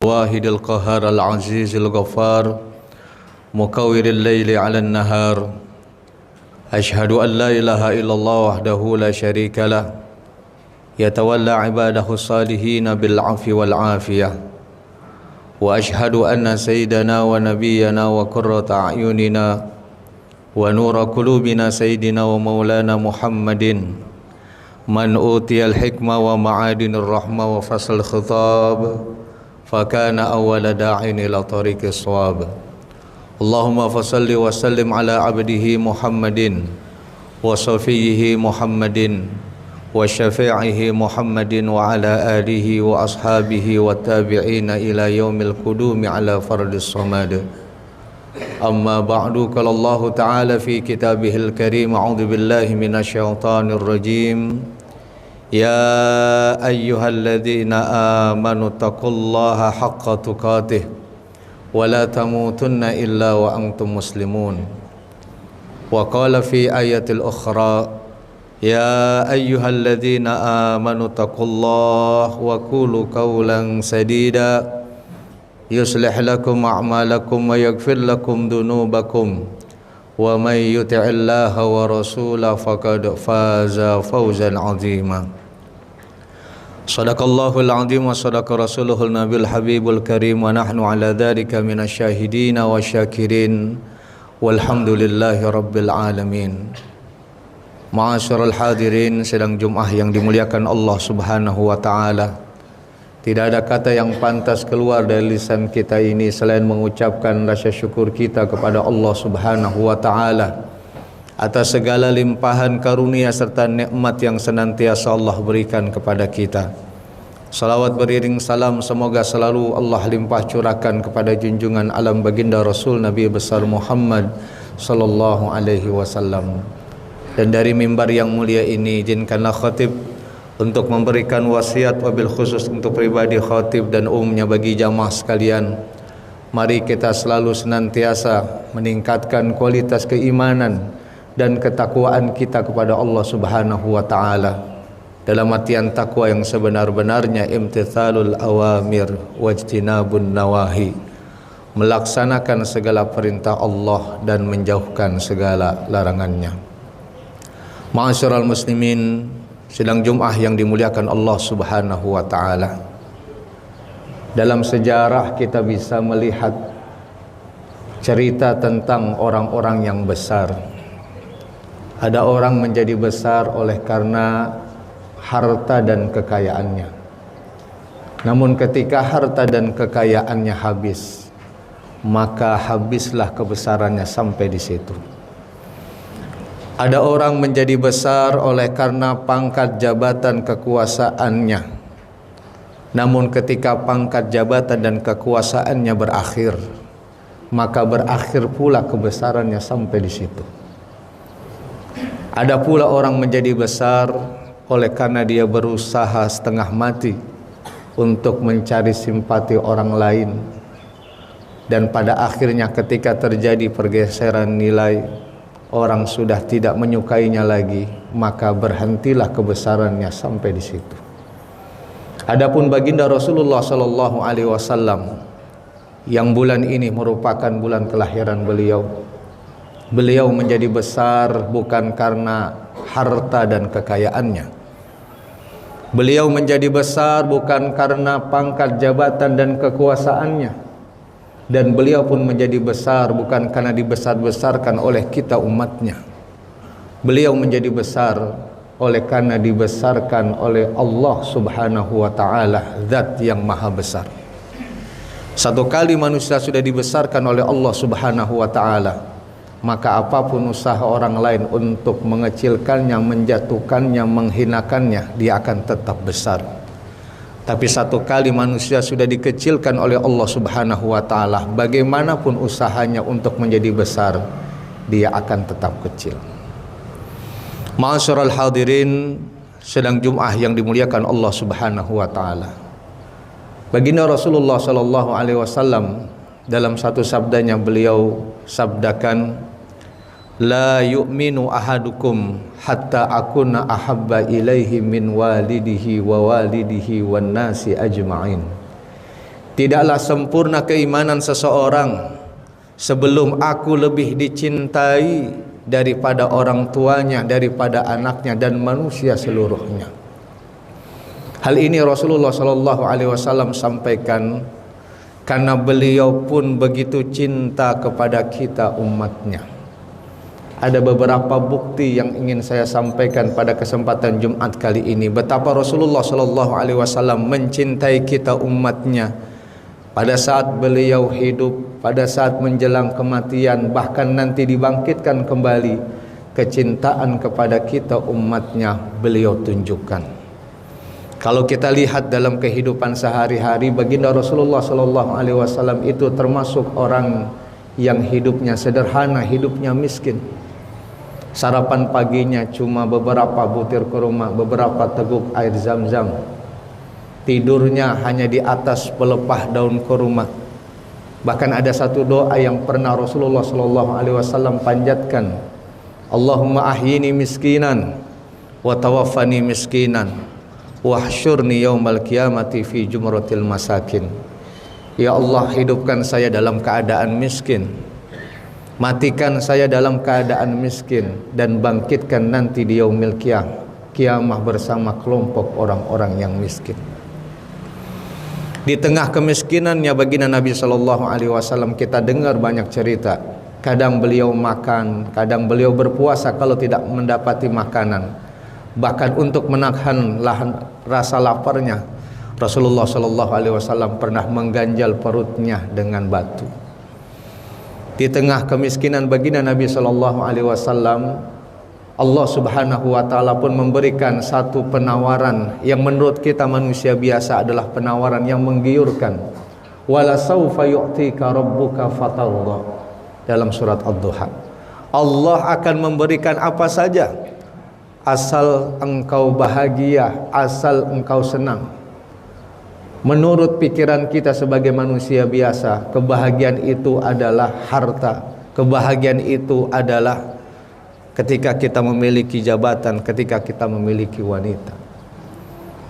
واحد القهار العزيز الغفار مكور الليل على النهار أشهد أن لا إله إلا الله وحده لا شريك له يتولى عباده الصالحين بالعفو والعافية وأشهد أن سيدنا ونبينا وقرة أعيننا ونور قلوبنا سيدنا ومولانا محمد من أوتي الحكمة ومعادن الرحمة وفصل الخطاب فكان أول داع إلى طريق الصواب اللهم فصل وسلم على عبده محمد وصفيه محمد وشفيعه محمد وعلى آله وأصحابه والتابعين إلى يوم القدوم على فرد الصمد أما بعد قال الله تعالى في كتابه الكريم أعوذ بالله من الشيطان الرجيم يا أيها الذين آمنوا اتقوا الله حق تقاته ولا تموتن إلا وأنتم مسلمون وقال في آية الأخرى يا أيها الذين آمنوا اتقوا الله وقولوا قولا سديدا يصلح لكم أعمالكم ويغفر لكم ذنوبكم ومن يطع الله ورسوله فقد فاز فوزا عظيما صدق الله العظيم وصدق رسوله النبي الحبيب الكريم ونحن على ذلك من الشاهدين والشاكرين والحمد لله رب العالمين. Ma'asyiral hadirin, sedang Jumat yang dimuliakan Allah Subhanahu wa taala. Tidak ada kata yang pantas keluar dari lisan kita ini selain mengucapkan rasa syukur kita kepada Allah Subhanahu wa taala atas segala limpahan karunia serta nikmat yang senantiasa Allah berikan kepada kita. Salawat beriring salam semoga selalu Allah limpah curahkan kepada junjungan alam baginda Rasul Nabi besar Muhammad sallallahu alaihi wasallam. Dan dari mimbar yang mulia ini izinkanlah khatib untuk memberikan wasiat wabil khusus untuk pribadi khatib dan umumnya bagi jamaah sekalian. Mari kita selalu senantiasa meningkatkan kualitas keimanan dan ketakwaan kita kepada Allah Subhanahu wa taala. Dalam artian takwa yang sebenar-benarnya imtithalul awamir wajtinabun nawahi. Melaksanakan segala perintah Allah dan menjauhkan segala larangannya. Ma'asyiral muslimin, sedang Jumat yang dimuliakan Allah Subhanahu wa taala. Dalam sejarah kita bisa melihat cerita tentang orang-orang yang besar. Ada orang menjadi besar oleh karena harta dan kekayaannya. Namun ketika harta dan kekayaannya habis, maka habislah kebesarannya sampai di situ. Ada orang menjadi besar oleh karena pangkat jabatan kekuasaannya. Namun ketika pangkat jabatan dan kekuasaannya berakhir, maka berakhir pula kebesarannya sampai di situ. Ada pula orang menjadi besar oleh karena dia berusaha setengah mati untuk mencari simpati orang lain. Dan pada akhirnya ketika terjadi pergeseran nilai, orang sudah tidak menyukainya lagi, maka berhentilah kebesarannya sampai di situ. Adapun baginda Rasulullah sallallahu alaihi wasallam yang bulan ini merupakan bulan kelahiran beliau. Beliau menjadi besar bukan karena harta dan kekayaannya. Beliau menjadi besar bukan karena pangkat jabatan dan kekuasaannya. Dan beliau pun menjadi besar bukan karena dibesar-besarkan oleh kita umatnya. Beliau menjadi besar oleh karena dibesarkan oleh Allah Subhanahu wa taala, zat yang maha besar. Satu kali manusia sudah dibesarkan oleh Allah Subhanahu wa taala, maka apapun usaha orang lain untuk mengecilkannya, menjatuhkannya, menghinakannya, dia akan tetap besar. Tapi satu kali manusia sudah dikecilkan oleh Allah Subhanahu wa taala, bagaimanapun usahanya untuk menjadi besar, dia akan tetap kecil. Ma'asyiral hadirin, sedang Jumat yang dimuliakan Allah Subhanahu wa taala. Baginda Rasulullah sallallahu alaihi wasallam dalam satu sabdanya beliau sabdakan, la yu'minu ahadukum hatta akuna ahabba ilaihi min walidihi wa walidihi wan nasi ajma'in. Tidaklah sempurna keimanan seseorang sebelum aku lebih dicintai daripada orang tuanya, daripada anaknya dan manusia seluruhnya. Hal ini Rasulullah sallallahu alaihi wasallam sampaikan karena beliau pun begitu cinta kepada kita umatnya. Ada beberapa bukti yang ingin saya sampaikan pada kesempatan Jumat kali ini, betapa Rasulullah sallallahu alaihi wasallam mencintai kita umatnya pada saat beliau hidup, pada saat menjelang kematian, bahkan nanti dibangkitkan kembali. Kecintaan kepada kita umatnya beliau tunjukkan. Kalau kita lihat dalam kehidupan sehari-hari, baginda Rasulullah sallallahu alaihi wasallam itu termasuk orang yang hidupnya sederhana, hidupnya miskin. Sarapan paginya cuma beberapa butir kurma, beberapa teguk air zam-zam. Tidurnya hanya di atas pelepah daun kurma. Bahkan ada satu doa yang pernah Rasulullah sallallahu alaihi wasallam panjatkan, Allahumma ahyini miskinan wa tawaffani miskinan wahsyurni yaumal qiyamati fi jumratil masakin. Ya Allah, hidupkan saya dalam keadaan miskin, matikan saya dalam keadaan miskin, dan bangkitkan nanti di yaumil kiamah bersama kelompok orang-orang yang miskin. Di tengah kemiskinannya baginda Nabi sallallahu alaihi wasallam kita dengar banyak cerita. Kadang beliau makan, kadang beliau berpuasa kalau tidak mendapati makanan. Bahkan untuk menahan rasa laparnya, Rasulullah sallallahu alaihi wasallam pernah mengganjal perutnya dengan batu. Di tengah kemiskinan baginda Nabi sallallahu alaihi wasallam, Allah Subhanahu wa taala pun memberikan satu penawaran yang menurut kita manusia biasa adalah penawaran yang menggiurkan. Wala saufa yu'tika rabbuka fatarda, dalam surat Ad-Duha. Allah akan memberikan apa saja asal engkau bahagia, asal engkau senang. Menurut pikiran kita sebagai manusia biasa, kebahagiaan itu adalah harta, kebahagiaan itu adalah ketika kita memiliki jabatan, ketika kita memiliki wanita.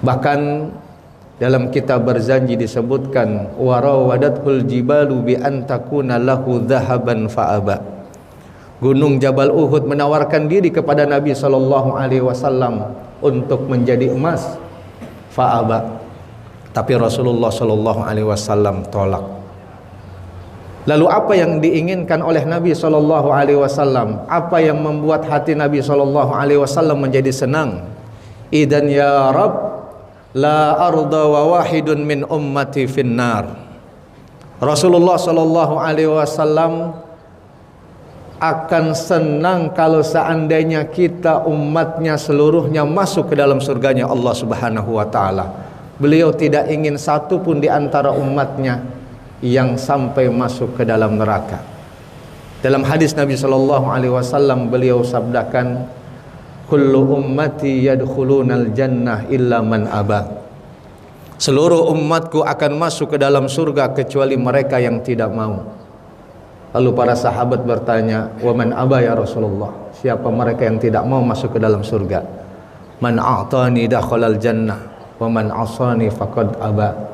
Bahkan dalam kitab Berzanji disebutkan, warawadatul jibalu bi an takuna lahu dhahaban fa'aba. Gunung Jabal Uhud menawarkan diri kepada Nabi sallallahu alaihi wasallam untuk menjadi emas, fa'aba. Tapi Rasulullah sallallahu alaihi wasallam tolak. Lalu apa yang diinginkan oleh Nabi sallallahu alaihi wasallam? Apa yang membuat hati Nabi sallallahu alaihi wasallam menjadi senang? Idan ya Rabb, la arda wa wahidun min ummati finnar. Rasulullah sallallahu alaihi wasallam akan senang kalau seandainya kita umatnya seluruhnya masuk ke dalam surganya Allah Subhanahu wa taala. Beliau tidak ingin satu pun di antara umatnya yang sampai masuk ke dalam neraka. Dalam hadis Nabi sallallahu alaihi wasallam beliau sabdakan, kullu ummati yadkhulunal jannah illa man aba. Seluruh umatku akan masuk ke dalam surga kecuali mereka yang tidak mau. Lalu para sahabat bertanya, wa man aba ya Rasulullah? Siapa mereka yang tidak mau masuk ke dalam surga? Man a'tani dakhalal jannah wa man 'asani faqad aba.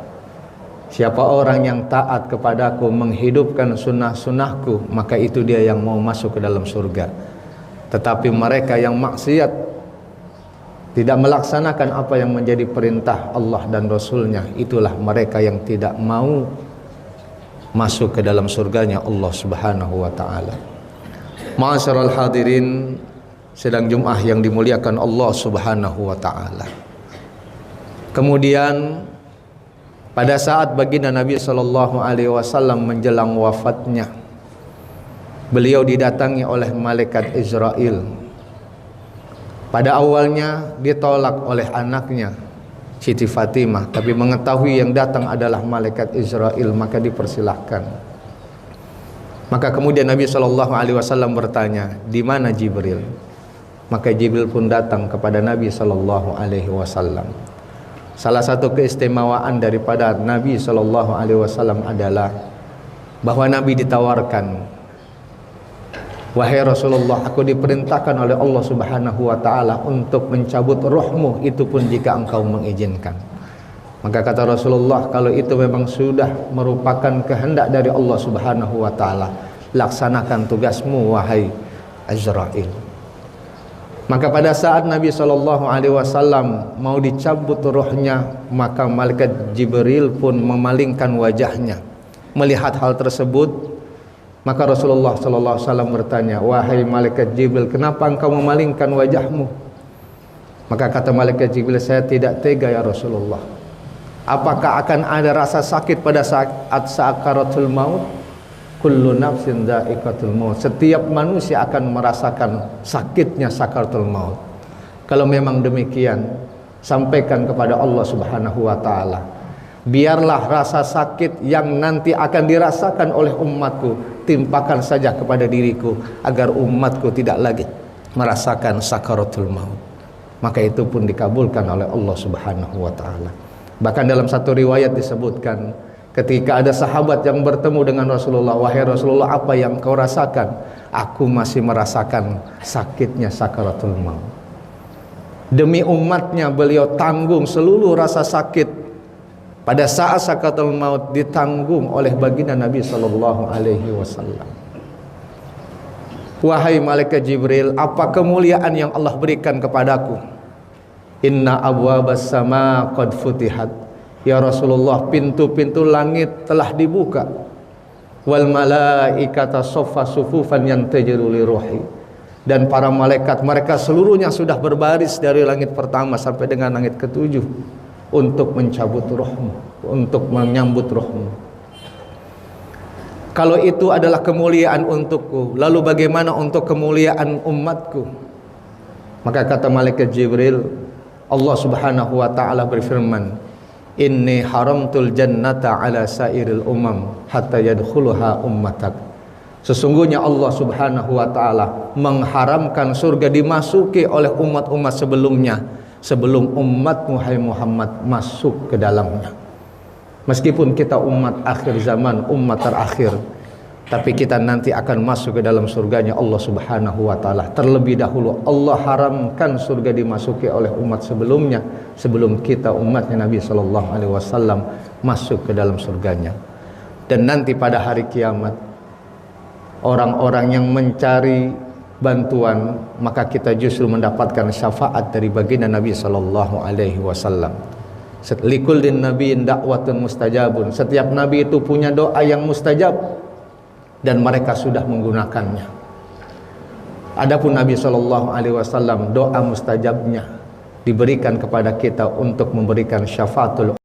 Siapa orang yang taat kepadaku, menghidupkan sunnah-sunnahku, maka itu dia yang mau masuk ke dalam surga. Tetapi mereka yang maksiat, tidak melaksanakan apa yang menjadi perintah Allah dan Rasulnya, itulah mereka yang tidak mau masuk ke dalam surganya Allah Subhanahu wa ta'ala. Ma'asyiral hadirin, sedang Jum'ah yang dimuliakan Allah Subhanahu wa ta'ala. Kemudian pada saat baginda Nabi sallallahu alaihi wasallam menjelang wafatnya, beliau didatangi oleh malaikat Israel. Pada awalnya ditolak oleh anaknya Siti Fatimah, tapi mengetahui yang datang adalah malaikat Israel, maka dipersilahkan. Maka kemudian Nabi sallallahu alaihi wasallam bertanya, "Di mana Jibril?" Maka Jibril pun datang kepada Nabi sallallahu alaihi wasallam. Salah satu keistimewaan daripada Nabi sallallahu alaihi wasallam adalah bahwa Nabi ditawarkan, "Wahai Rasulullah, aku diperintahkan oleh Allah Subhanahu wa taala untuk mencabut ruhmu, itu pun jika engkau mengizinkan." Maka kata Rasulullah, kalau itu memang sudah merupakan kehendak dari Allah Subhanahu wa taala, laksanakan tugasmu wahai Azrail. Maka pada saat Nabi SAW mau dicabut ruhnya, maka malaikat Jibril pun memalingkan wajahnya. Melihat hal tersebut, maka Rasulullah SAW bertanya, wahai malaikat Jibril, kenapa engkau memalingkan wajahmu? Maka kata malaikat Jibril, saya tidak tega ya Rasulullah. Apakah akan ada rasa sakit pada saat sakaratul maut? Kullu nafsin dha'iqatul maut. Setiap manusia akan merasakan sakitnya sakaratul maut. Kalau memang demikian, sampaikan kepada Allah Subhanahu wa taala. Biarlah rasa sakit yang nanti akan dirasakan oleh umatku timpakan saja kepada diriku, agar umatku tidak lagi merasakan sakaratul maut. Maka itu pun dikabulkan oleh Allah Subhanahu wa taala. Bahkan dalam satu riwayat disebutkan, ketika ada sahabat yang bertemu dengan Rasulullah, wahai Rasulullah, apa yang kau rasakan? Aku masih merasakan sakitnya sakaratul maut. Demi umatnya beliau tanggung seluruh rasa sakit pada saat sakaratul maut, ditanggung oleh baginda Nabi SAW. Wahai malaikat Jibril, apa kemuliaan yang Allah berikan kepadaku? Inna abwabas sama qad futihat. Ya Rasulullah, pintu-pintu langit telah dibuka. Wal malaikata saffa sufufan yantajiru li ruhi. Dan para malaikat, mereka seluruhnya sudah berbaris dari langit pertama sampai dengan langit ketujuh untuk mencabut rohmu, untuk menyambut rohmu. Kalau itu adalah kemuliaan untukku, lalu bagaimana untuk kemuliaan umatku? Maka kata malaikat Jibril, Allah Subhanahu wa taala berfirman, inni haramtul jannata ala sairil umam hatta yadkhuluha ummatak. Sesungguhnya Allah Subhanahu wa taala mengharamkan surga dimasuki oleh umat-umat sebelumnya, sebelum umat Muhammad masuk ke dalamnya. Meskipun kita umat akhir zaman, umat terakhir, tapi kita nanti akan masuk ke dalam surganya Allah Subhanahu wa taala. Terlebih dahulu Allah haramkan surga dimasuki oleh umat sebelumnya, sebelum kita umatnya Nabi sallallahu alaihi wasallam masuk ke dalam surganya. Dan nanti pada hari kiamat, orang-orang yang mencari bantuan, maka kita justru mendapatkan syafaat dari baginda Nabi sallallahu alaihi wasallam. Likullin nabiyyin da'watun mustajabun. Setiap nabi itu punya doa yang mustajab, dan mereka sudah menggunakannya. Adapun Nabi SAW, doa mustajabnya diberikan kepada kita untuk memberikan syafaatul